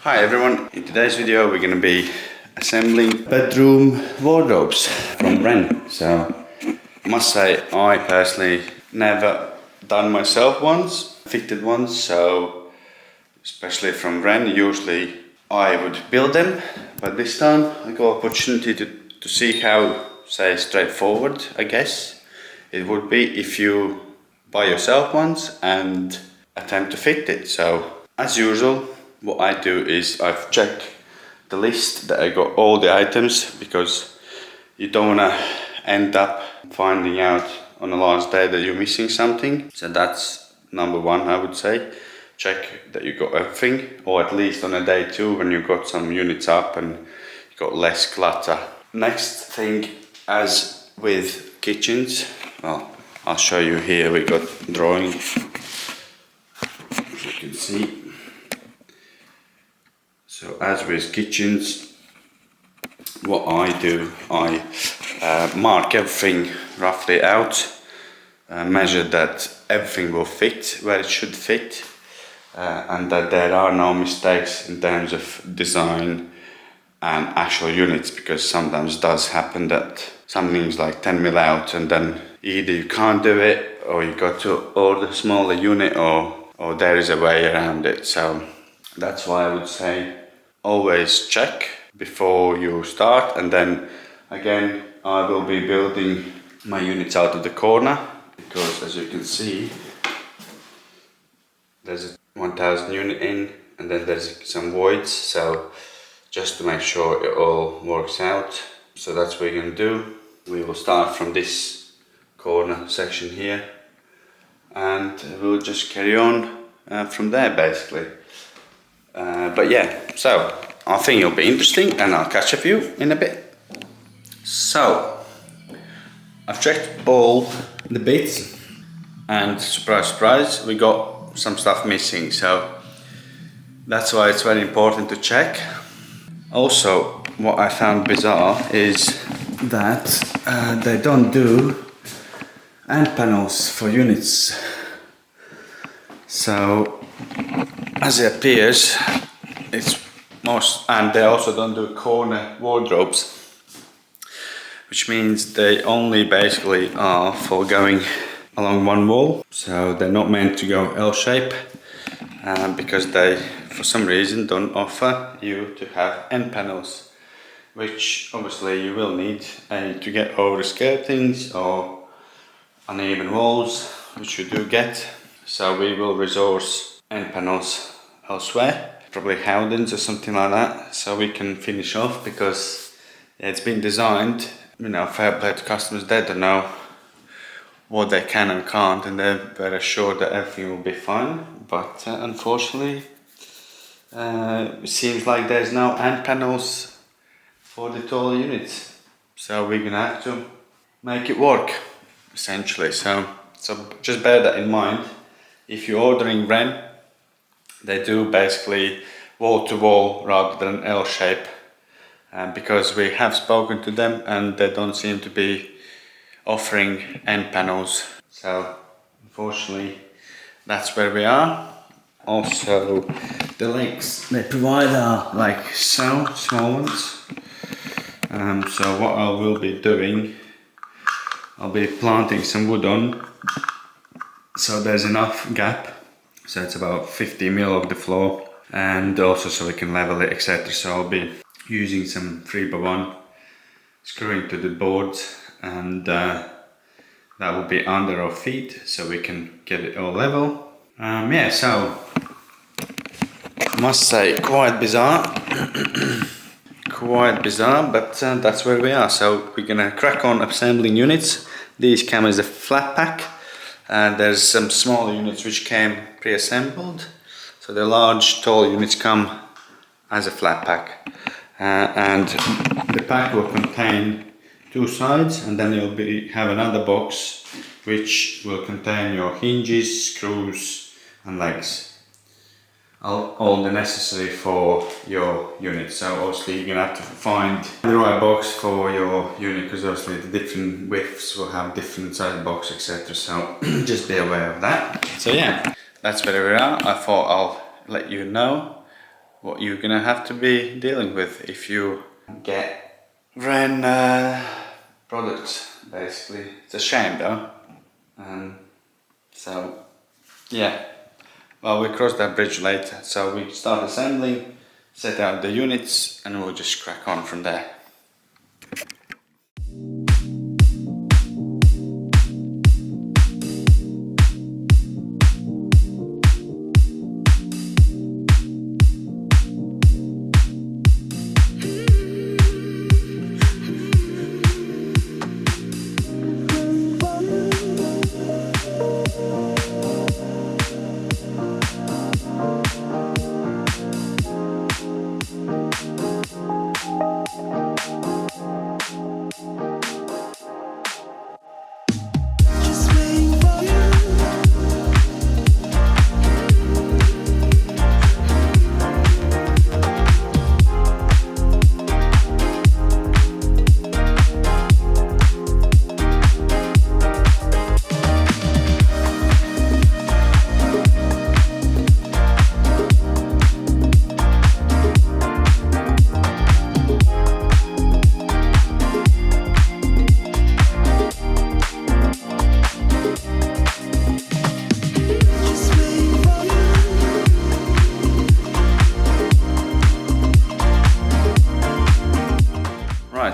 Hi everyone, in today's video we're going to be assembling bedroom wardrobes from Wren. So I must say I personally never done myself once, fitted ones, so especially from Wren usually I would build them, but this time I got opportunity to see how, say, straightforward I guess it would be if you buy yourself ones and attempt to fit it. So as usual, what I do is I've checked the list that I got all the items, because you don't want to end up finding out on the last day that you're missing something. So that's number one, I would say. Check that you got everything, or at least on a day two when you got some units up and you got less clutter. Next thing, as with kitchens, well, I'll show you here. We got drawing, as you can see. So as with kitchens, what I do, I mark everything roughly out, measure that everything will fit where it should fit, and that there are no mistakes in terms of design and actual units, because sometimes it does happen that something's like 10 mil out and then either you can't do it, or you got to order a smaller unit, or there is a way around it. So that's why I would say always check before you start. And then again, I will be building my units out of the corner, because as you can see there's a 1000 unit in and then there's some voids, so just to make sure it all works out. So that's what we're going to do. We will start from this corner section here and we'll just carry on from there basically. But yeah, so I think it'll be interesting and I'll catch up with you in a bit. So I've checked all the bits and surprise surprise, we got some stuff missing, so that's why it's very important to check. Also, what I found bizarre is that they don't do end panels for units. So as it appears, it's most, and they also don't do corner wardrobes, which means they only basically are for going along one wall. So they're not meant to go L shape, because they for some reason don't offer you to have end panels, which obviously you will need to get over skirtings or uneven walls, which you do get. So we will resource end panels elsewhere, probably Howdens or something like that, so we can finish off, because it's been designed, you know, fair play to customers. They don't know what they can and can't, and they're very sure that everything will be fine, but unfortunately it seems like there's no end panels for the taller units, so we're gonna have to make it work essentially. So just bear that in mind. If you're ordering Wren, they do basically wall to wall rather than L shape, because we have spoken to them and they don't seem to be offering end panels. So unfortunately that's where we are. Also the legs they provide are like so small ones. So what I will be doing, I'll be planting some wood on, so there's enough gap, so it's about 50 mil of the floor, and also so we can level it, etc. So I'll be using some 3x1 screwing to the boards, and that will be under our feet so we can get it all level. Yeah, so I must say quite bizarre quite bizarre, but that's where we are. So we're gonna crack on assembling units. These come as a flat pack, and there's some smaller units which came pre-assembled. So the large tall units come as a flat pack, and the pack will contain two sides, and then you'll have another box which will contain your hinges, screws and legs, all the necessary for your unit. So obviously you're gonna have to find the right box for your unit, because obviously the different widths will have different size box, etc. So just be aware of that. So yeah, that's where we are. I thought I'll let you know what you're gonna have to be dealing with if you get Wren products, basically. It's a shame though. So yeah, well, we cross that bridge later. So we start assembling, set out the units, and we'll just crack on from there.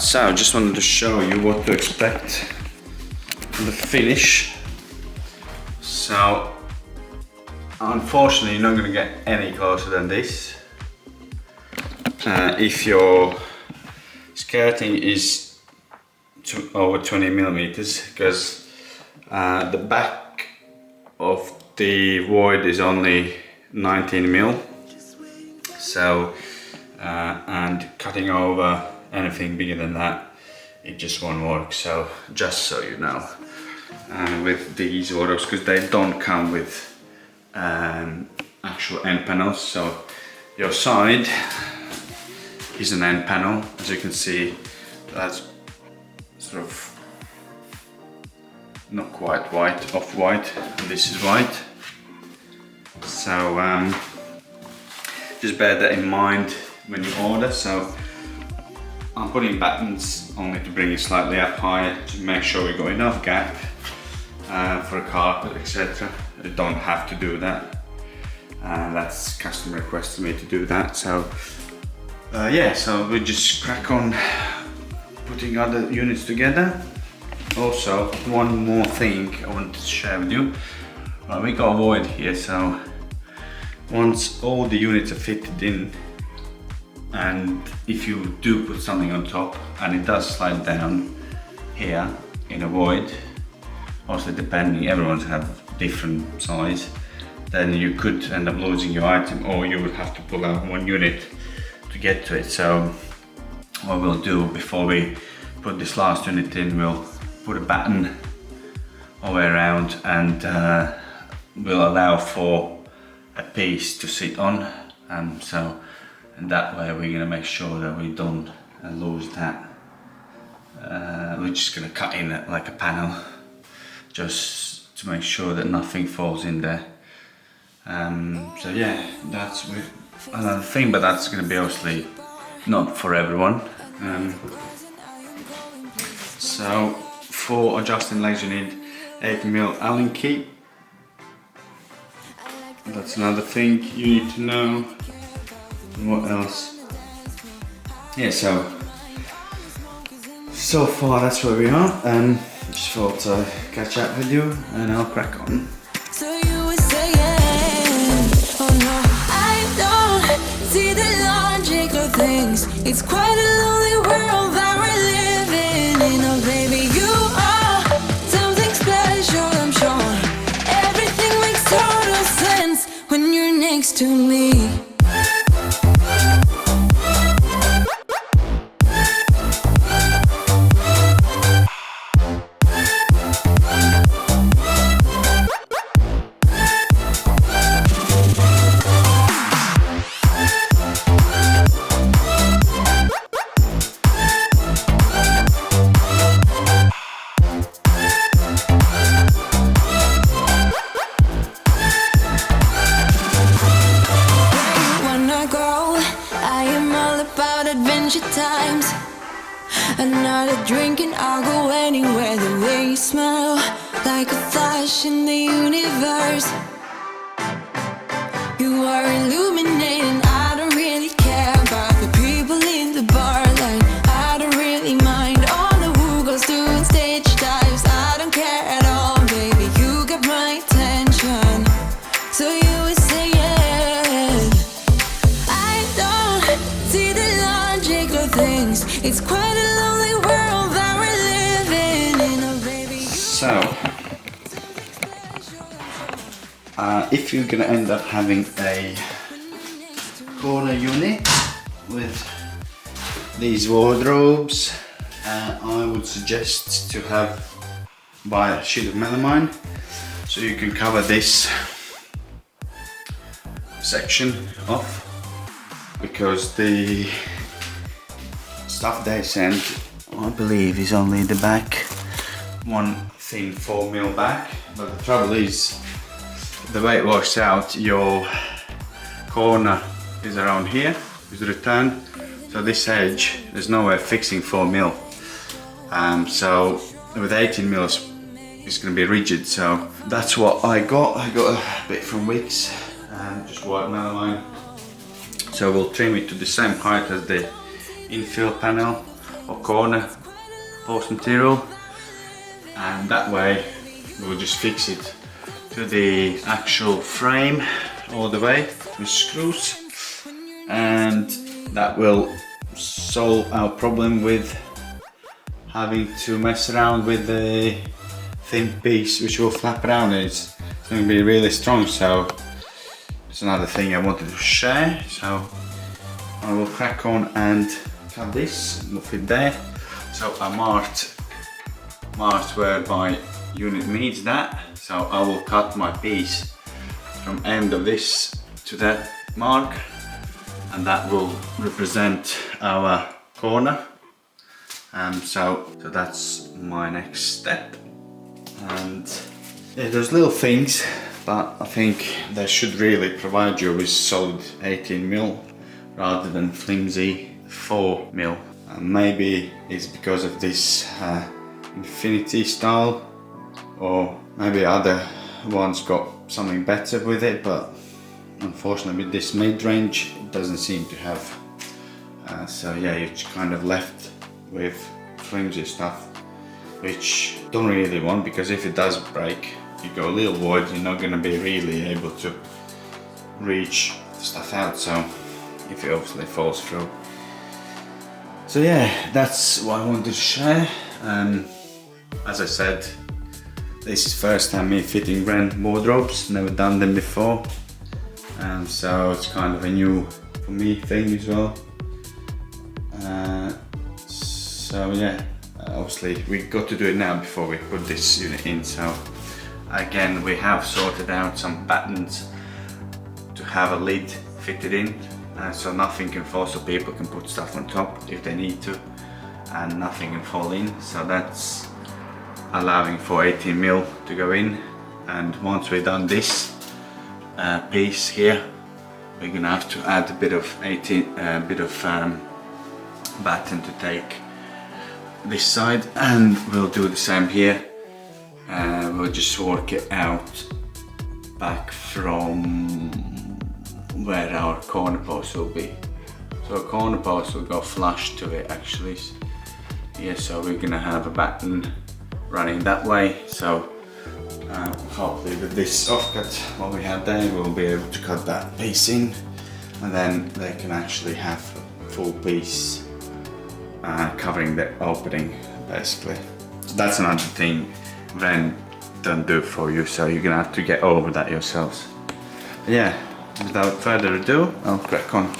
So just wanted to show you what to expect on the finish. So unfortunately you're not going to get any closer than this. If your skirting is over 20 millimeters, because the back of the void is only 19 mil. So and cutting over anything bigger than that, it just won't work. So just so you know, with these wardrobes, because they don't come with actual end panels, so your side is an end panel. As you can see, that's sort of not quite white, off-white, and this is white. So just bear that in mind when you order. So I'm putting buttons only to bring it slightly up higher to make sure we got enough gap for a carpet, etc. You don't have to do that. That's customer requested me to do that. So yeah, so we just crack on putting other units together. Also, one more thing I wanted to share with you. We got a void here, so once all the units are fitted in, and if you do put something on top and it does slide down here in a void, also depending, everyone's have different size, then you could end up losing your item, or you would have to pull out one unit to get to it. So what we'll do before we put this last unit in, we'll put a batten all the way around, and we'll allow for a piece to sit on. And that way we're going to make sure that we don't lose that. We're just going to cut in it like a panel, just to make sure that nothing falls in there. So yeah, that's another thing, but that's going to be obviously not for everyone. So for adjusting legs you need 8mm Allen key. That's another thing you need to know. What else? Yeah, so far that's where we are. Just thought I'd catch up with you and I'll crack on. So you were saying, oh no, I don't see the logic of things. It's quite a lonely world that we're living in. Oh baby, you are something special, I'm sure. Everything makes total sense when you're next to me. adventure times. Another drink and I'll go anywhere. The way you smile, like a flash in the universe. You are illuminating. I don't really care about the people in the bar line. I don't really mind all the who goes doing stage dives. I don't care at all, baby. You got my attention. So you were saying, I don't see the logic of things. It's quite a lonely world that we're living in, oh baby. So, if you're gonna end up having a corner unit with these wardrobes, I would suggest to buy a sheet of melamine so you can cover this section off, because the stuff they send, I believe, is only the back, one thin 4mm back, but the trouble is the way it works out, your corner is around here, is returned, so this edge, there's no way of fixing 4mm. So with 18mm it's going to be rigid, so that's what I got a bit from Wix, just white melamine. So we'll trim it to the same height as the infill panel or corner post material, and that way we'll just fix it to the actual frame all the way with screws, and that will solve our problem with having to mess around with the thin piece which will flap around. It's going to be really strong, so it's another thing I wanted to share. So I will crack on and cut this, will fit there. So I marked where my unit meets that, so I will cut my piece from end of this to that mark, and that will represent our corner. So that's my next step. And yeah, there's little things, but I think they should really provide you with solid 18mm rather than flimsy 4mm. Maybe it's because of this infinity style, or maybe other ones got something better with it, but unfortunately with this mid-range it doesn't seem to have. So yeah, you're kind of left with flimsy stuff, which don't really want, because if it does break, you go a little void, you're not going to be really able to reach the stuff out, so if it obviously falls through. So yeah, that's what I wanted to share. As I said, this is first time me fitting Wren wardrobes, never done them before, so it's kind of a new for me thing as well. So yeah, obviously we got to do it now before we put this unit in. So again, we have sorted out some buttons to have a lid fitted in, so nothing can fall, so people can put stuff on top if they need to, and nothing can fall in. So that's allowing for 18mm to go in. And once we've done this piece here, we're gonna have to add a bit of batten to take this side, and we'll do the same here. We'll just work it out back from where our corner post will be. So a corner post will go flush to it actually. Yeah, so we're gonna have a batten running that way. So hopefully with this offcut what we have there, we'll be able to cut that piece in, and then they can actually have a full piece covering the opening basically. So that's another thing Wren don't do for you, so you're gonna have to get over that yourselves. But yeah, without further ado, I'll crack on.